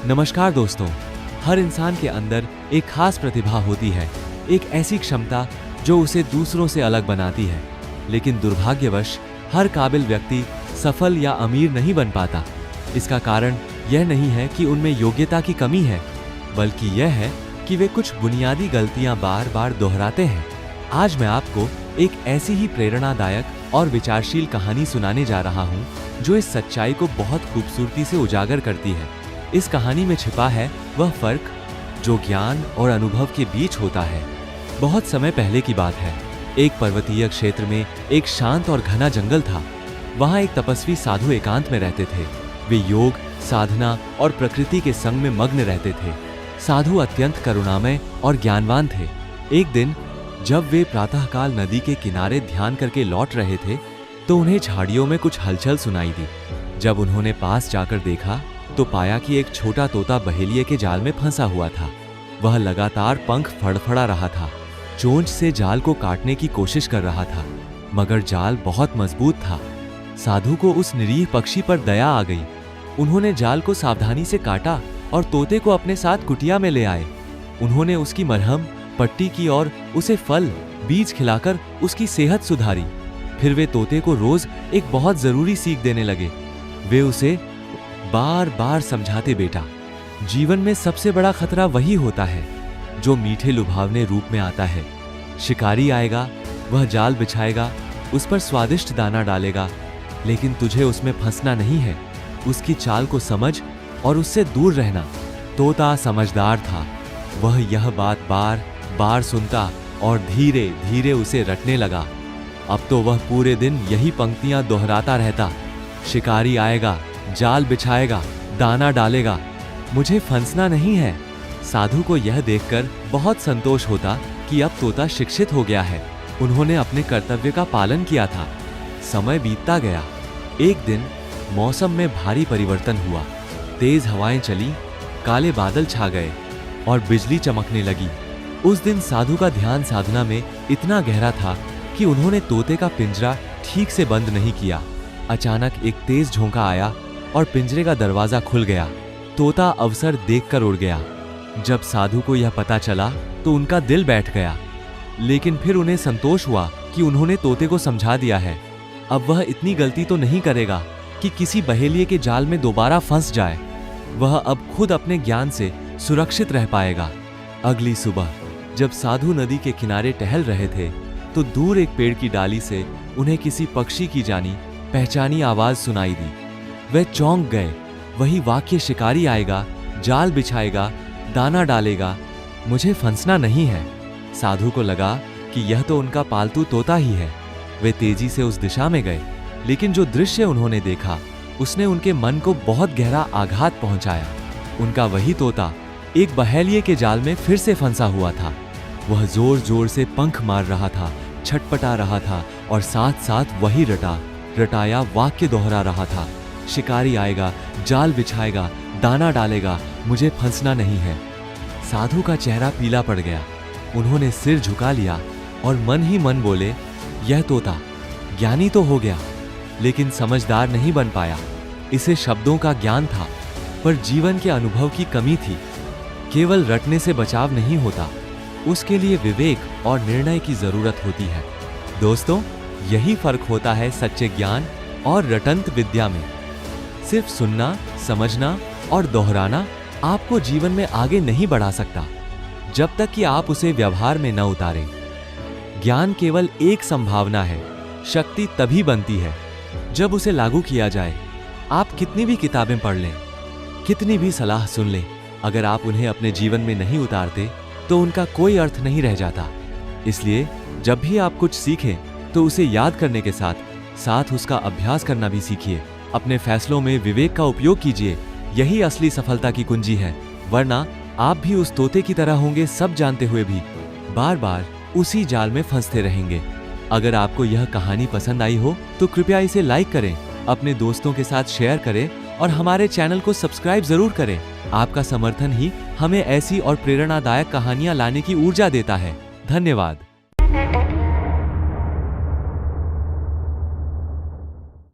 नमस्कार दोस्तों, हर इंसान के अंदर एक खास प्रतिभा होती है, एक ऐसी क्षमता जो उसे दूसरों से अलग बनाती है। लेकिन दुर्भाग्यवश हर काबिल व्यक्ति सफल या अमीर नहीं बन पाता। इसका कारण यह नहीं है कि उनमें योग्यता की कमी है, बल्कि यह है कि वे कुछ बुनियादी गलतियां बार बार दोहराते हैं। आज मैं आपको एक ऐसी ही प्रेरणादायक और विचारशील कहानी सुनाने जा रहा हूं, जो इस सच्चाई को बहुत खूबसूरती से उजागर करती है। इस कहानी में छिपा है वह फर्क जो ज्ञान और अनुभव के बीच होता है। बहुत समय पहले की बात है। एक पर्वतीय क्षेत्र में एक शांत और घना जंगल था। वहां एक तपस्वी साधु एकांत में रहते थे। वे योग, साधना और प्रकृति के संग में मग्न रहते थे। साधु अत्यंत करुणामय और ज्ञानवान थे। एक दिन जब वे प्रातःकाल नदी के किनारे ध्यान करके लौट रहे थे, तो उन्हें झाड़ियों में कुछ हलचल सुनाई दी। जब उन्होंने पास जाकर देखा तो पाया कि एक छोटा तोता बहेलिये के जाल में फंसा हुआ था। वह लगातार पंख फड़फड़ा रहा था, चोंच से जाल को काटने की कोशिश कर रहा था, मगर जाल बहुत मजबूत था। साधु को उस निरीह पक्षी पर दया आ गई। उन्होंने जाल को सावधानी से काटा और तोते को अपने साथ कुटिया में ले आए। उन्होंने उसकी मरहम पट्टी की और उसे फल बीज खिलाकर उसकी सेहत सुधारी। फिर वे तोते को रोज एक बहुत जरूरी सीख देने लगे। वे उसे बार बार समझाते, बेटा, जीवन में सबसे बड़ा खतरा वही होता है जो मीठे लुभावने रूप में आता है। शिकारी आएगा, वह जाल बिछाएगा, उस पर स्वादिष्ट दाना डालेगा, लेकिन तुझे उसमें फंसना नहीं है। उसकी चाल को समझ और उससे दूर रहना। तोता समझदार था। वह यह बात बार बार सुनता और धीरे धीरे उसे रटने लगा। अब तो वह पूरे दिन यही पंक्तियां दोहराता रहता। शिकारी आएगा, जाल बिछाएगा, दाना डालेगा, मुझे फंसना नहीं है। साधु को यह देखकर बहुत संतोष होता कि अब तोता शिक्षित हो गया है। उन्होंने अपने कर्तव्य का पालन किया था। समय बीतता गया। एक दिन मौसम में भारी परिवर्तन हुआ। तेज हवाएं चली, काले बादल छा गए और बिजली चमकने लगी। उस दिन साधु का ध्यान साधना में इतना गहरा था कि उन्होंने तोते का पिंजरा ठीक से बंद नहीं किया। अचानक एक तेज झोंका आया और पिंजरे का दरवाजा खुल गया। तोता अवसर देखकर उड़ गया। जब साधु को यह पता चला तो उनका दिल बैठ गया, लेकिन फिर उन्हें संतोष हुआ कि उन्होंने तोते को समझा दिया है। अब वह इतनी गलती तो नहीं करेगा कि किसी बहेलिये के जाल में दोबारा फंस जाए। वह अब खुद अपने ज्ञान से सुरक्षित रह पाएगा। अगली सुबह जब साधु नदी के किनारे टहल रहे थे, तो दूर एक पेड़ की डाली से उन्हें किसी पक्षी की जानी पहचानी आवाज सुनाई दी। वे चौंक गए। वही वाक्य, शिकारी आएगा, जाल बिछाएगा, दाना डालेगा, मुझे फंसना नहीं है। साधु को लगा कि यह तो उनका पालतू तोता ही है। वे तेजी से उस दिशा में गए, लेकिन जो दृश्य उन्होंने देखा उसने उनके मन को बहुत गहरा आघात पहुंचाया। उनका वही तोता एक बहेलिये के जाल में फिर से फंसा हुआ था। वह जोर जोर से पंख मार रहा था, छटपटा रहा था और साथ साथ वही रटाया वाक्य दोहरा रहा था। शिकारी आएगा, जाल बिछाएगा, दाना डालेगा, मुझे फंसना नहीं है। साधु का चेहरा पीला पड़ गया। उन्होंने सिर झुका लिया और मन ही मन बोले, यह तोता ज्ञानी तो हो गया, लेकिन समझदार नहीं बन पाया। इसे शब्दों का ज्ञान था, पर जीवन के अनुभव की कमी थी। केवल रटने से बचाव नहीं होता, उसके लिए विवेक और निर्णय की जरूरत होती है। दोस्तों, यही फर्क होता है सच्चे ज्ञान और रटंत विद्या में। सिर्फ सुनना, समझना और दोहराना आपको जीवन में आगे नहीं बढ़ा सकता, जब तक कि आप उसे व्यवहार में न उतारें। ज्ञान केवल एक संभावना है, शक्ति तभी बनती है जब उसे लागू किया जाए। आप कितनी भी किताबें पढ़ लें, कितनी भी सलाह सुन लें, अगर आप उन्हें अपने जीवन में नहीं उतारते तो उनका कोई अर्थ नहीं रह जाता। इसलिए जब भी आप कुछ सीखें तो उसे याद करने के साथ साथ उसका अभ्यास करना भी सीखिए। अपने फैसलों में विवेक का उपयोग कीजिए। यही असली सफलता की कुंजी है, वरना आप भी उस तोते की तरह होंगे, सब जानते हुए भी बार बार उसी जाल में फंसते रहेंगे। अगर आपको यह कहानी पसंद आई हो तो कृपया इसे लाइक करें, अपने दोस्तों के साथ शेयर करें और हमारे चैनल को सब्सक्राइब जरूर करें। आपका समर्थन ही हमें ऐसी और प्रेरणादायक कहानियां लाने की ऊर्जा देता है। धन्यवाद।